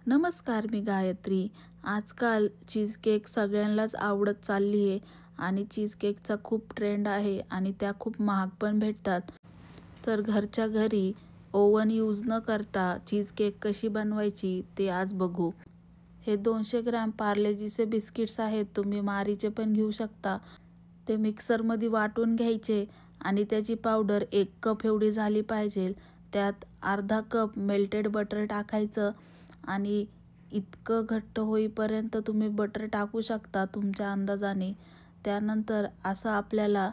नमस्कार, मी गायत्री. आजकाल cheese cake सगळ्यांनाच आवडत चालली आहे आणि चीज केकचा खूप ट्रेंड आहे आणि त्या खूप महाग पण भेटतात. तर घरच्या घरी ओव्हन यूज न करता चीज केक कशी बनवायची ते आज बघू. हे 200 ग्रॅम पार्लेजीचे बिस्किट्स आहेत. तुम्ही मारीचे पण घेऊ शकता. ते मिक्सरमध्ये वाटून घ्यायचे आणि त्याची पावडर 1 कप एवढी झाली पाहिजे. त्यात अर्धा कप मेल्टेड बटर टाकायचं आणि इतकं घट्ट होईपर्यंत तुम्ही बटर टाकू शकता तुमच्या अंदाजाने. त्यानंतर असं आपल्याला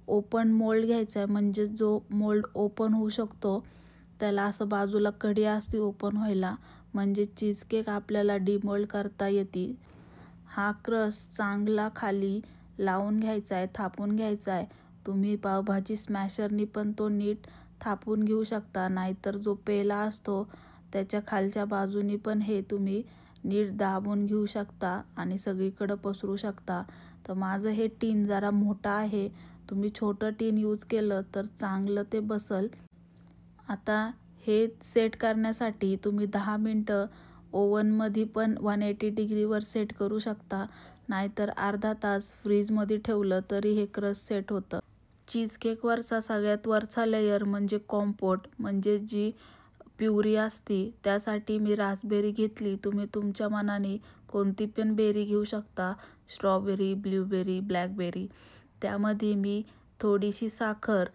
ओपन मोल्ड घ्यायचा आहे, म्हणजे जो मोल्ड ओपन होऊ शकतो त्याला असं बाजूला कडी असते ओपन व्हायला, म्हणजे चीज केक आपल्याला डिमोल्ड करता येते. हा क्रस्ट चांगला खाली लावून घ्यायचा आहे, थापून घ्यायचा आहे. तुम्ही पावभाजी स्मॅशरनी पण तो नीट थापून घेऊ शकता, नाहीतर जो पेला असतो त्याच्या खालच्या बाजूनी पण हे तुम्ही नीट दाबून घेऊ शकता आणि सगळीकडं पसरू शकता. तर माझं हे टीन जरा मोठा आहे, तुम्ही छोटं टीन यूज केलं तर चांगलं ते बसल. आता हे सेट करण्यासाठी तुम्ही 10 मिनटं ओव्हनमध्ये पण 180 डिग्रीवर सेट करू शकता, नाहीतर अर्धा तास फ्रीजमध्ये ठेवलं तरी हे क्रस्ट सेट होतं. चीज केकवरचा सगळ्यात वरचा लेयर म्हणजे कॉम्पोट, म्हणजे जी प्युरी असती, त्यासाठी मी रास्पबेरी घेतली. तुम्ही तुमच्या मनाने कोणती पण बेरी घेऊ शकता, स्ट्रॉबेरी, ब्लूबेरी, ब्लॅकबेरी. त्यामध्ये मी थोडीशी साखर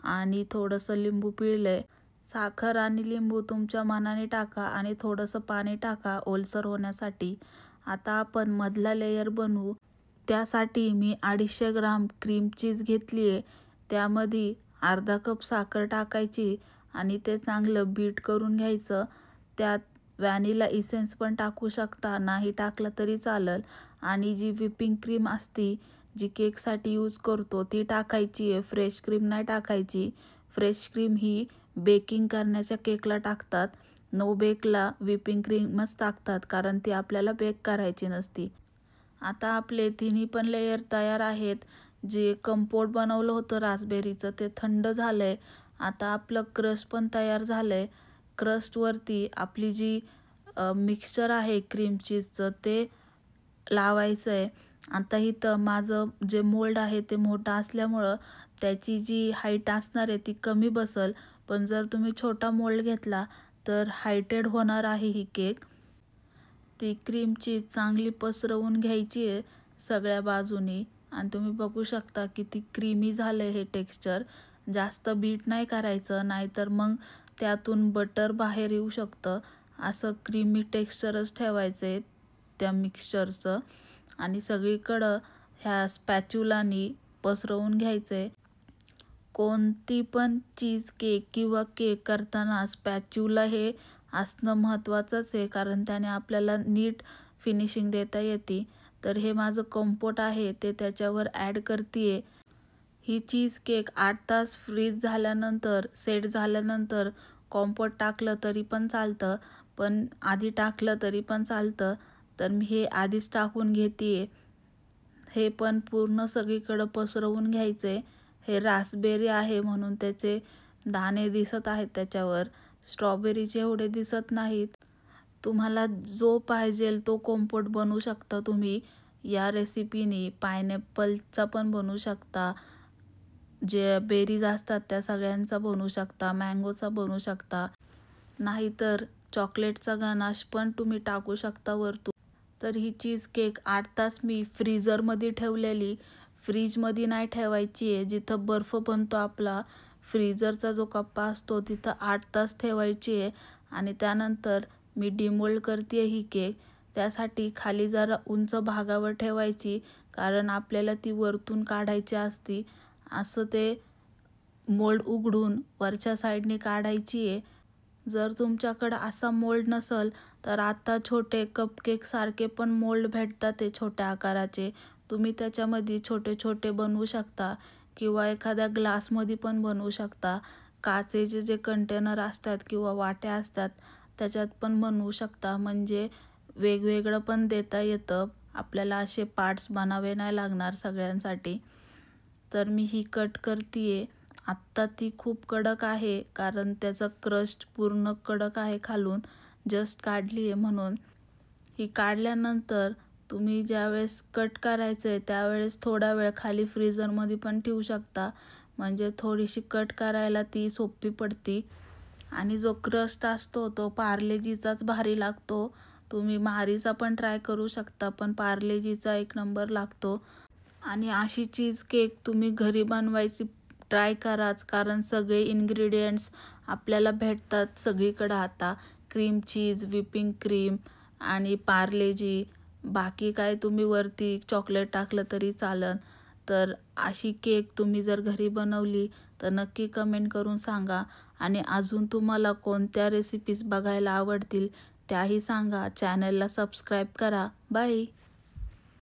आणि थोडंसं लिंबू पिळले. साखर आणि लिंबू तुमच्या मनाने टाका आणि थोडंसं पाणी टाका ओलसर होण्यासाठी. आता आपण मधला लेयर बनवू. त्यासाठी मी 250 ग्राम क्रीम चीज घेतली आहे. त्यामध्ये अर्धा कप साखर टाकायची आणि ते चांगलं बीट करून घ्यायचं. त्यात व्हॅनिला इसेन्स पण टाकू शकता, नाही टाकलं तरी चालेल. आणि जी व्हिपिंग क्रीम असती, जी केकसाठी यूज करतो, ती टाकायची आहे. फ्रेश क्रीम नाही टाकायची. फ्रेश क्रीम ही बेकिंग करण्याच्या केकला टाकतात. नो बेकला व्हिपिंग क्रीमच टाकतात, कारण ती आपल्याला बेक करायची नसती. आता आपले तिन्ही पण लेयर तयार आहेत. जे कंपोट बनवलं होतं रास्पबेरीचं ते थंड झालं आहे. आता आपलं क्रस्ट पण तयार झालं आहे. क्रस्टवरती आपली जी मिक्सचर आहे क्रीम चीजचं ते लावायचं आहे. आता इथं माझं जे मोल्ड आहे ते मोठं असल्यामुळं त्याची जी हाईट असणार आहे ती कमी बसल, पण जर तुम्ही छोटा मोल्ड घेतला तर हायटेड होणार आहे ही केक. ती क्रीम चीज चांगली पसरवून घ्यायची आहे सगळ्या बाजूनी आणि तुम्ही बघू शकता किती क्रीमी झालं हे टेक्स्चर. जास्त बीट नाही करायचं, नाहीतर मग त्यातून बटर बाहेर येऊ शकतं. असं क्रीमी टेक्स्चरच ठेवायचं आहे त्या मिक्सचरचं आणि सगळीकडं ह्या स्पॅच्युलानी पसरवून घ्यायचं आहे. कोणती पण चीज केक किंवा केक करताना स्पॅच्युला हे असणं महत्त्वाचंच आहे, कारण त्याने आपल्याला नीट फिनिशिंग देता येते. तर हे माझं कंपोट आहे ते त्याच्यावर ॲड करते. ही चीज केक 8 तास फ्रीज झाल्यानंतर सेट झाल्यानंतर कॉम्पोट टाकलं तरी पण चालतं, पण आधी टाकलं तरी पण चालतं. तर मी हे आधीच टाकून घेते. हे पण पूर्ण सगळीकडं पसरवून घ्यायचं आहे. हे रास्पबेरी आहे म्हणून त्याचे दाणे दिसत आहेत त्याच्यावर, स्ट्रॉबेरीचे एवढे दिसत नाहीत. तुम्हाला जो पाहिजेल तो कंपोट बनवू शकता तुम्ही या रेसिपीने. पायनॅपलचा पण बनवू शकता, जे बेरीज असतात त्या सगळ्यांचा बनवू शकता, मँगोचा बनवू शकता, नाहीतर चॉकलेटचा गनाश पण तुम्ही टाकू शकता वरतून. तर ही चीज केक 8 तास मी फ्रीजरमध्ये ठेवलेली. फ्रीजमध्ये नाही ठेवायची आहे. जिथं बर्फ बनतो आपला फ्रीजरचा जो कप्पा असतो तिथं 8 तास ठेवायची आहे आणि त्यानंतर मी डिमोल्ड करते ही केक. त्यासाठी खाली जरा उंच भागावर ठेवायची, कारण आपल्याला ती वरतून काढायची असती. असं ते मोल्ड उघडून वरच्या साईडने काढायची आहे. जर तुमच्याकडं असा मोल्ड नसेल तर आता छोटे कपकेक सारखे पण मोल्ड भेटतात ते छोट्या आकाराचे. तुम्ही त्याच्यामध्ये छोटे छोटे बनवू शकता किंवा एखाद्या ग्लासमध्ये पण बनवू शकता. काचेचे जे कंटेनर असतात किंवा वाट्या असतात त्याच्यात पण बनवू शकता, म्हणजे वेगवेगळं पण देता येतं. आपल्याला असे पार्ट्स बनावे नाही लागणार सगळ्यांसाठी. तर मी ही कट करते. आत्ता ती खूप कडक आहे, कारण त्याचा क्रस्ट पूर्ण कडक आहे खालून, जस्ट काढली आहे म्हणून. ही काढल्यानंतर तुम्ही ज्यावेळेस कट करायचं आहे त्यावेळेस थोडा वेळ खाली फ्रीझरमध्ये पण ठेवू शकता, म्हणजे थोडीशी कट करायला ती सोपी पडती. आणि जो क्रस्ट असतो तो पार्लेजीचाच भारी लागतो. तुम्ही मारीचा पण ट्राय करू शकता, पण पार्लेजीचा एक नंबर लागतो. आणि अशी चीज केक तुम्ही घरी बनवायची ट्राय कराच, कारण सगळे इन्ग्रेडियंट्स आपल्याला भेटतात सगळीकडं आता. क्रीम चीज, व्हिपिंग क्रीम आणि पार्लेजी, बाकी काय तुम्ही वरती चॉकलेट टाकलं तरी चालेल. तर अशी केक तुम्ही जर घरी बनवली तर नक्की कमेंट करून सांगा. आणि अजून तुम्हाला कोणत्या रेसिपीज बघायला आवडतील त्याही सांगा. चॅनलला सबस्क्राईब करा. बाय.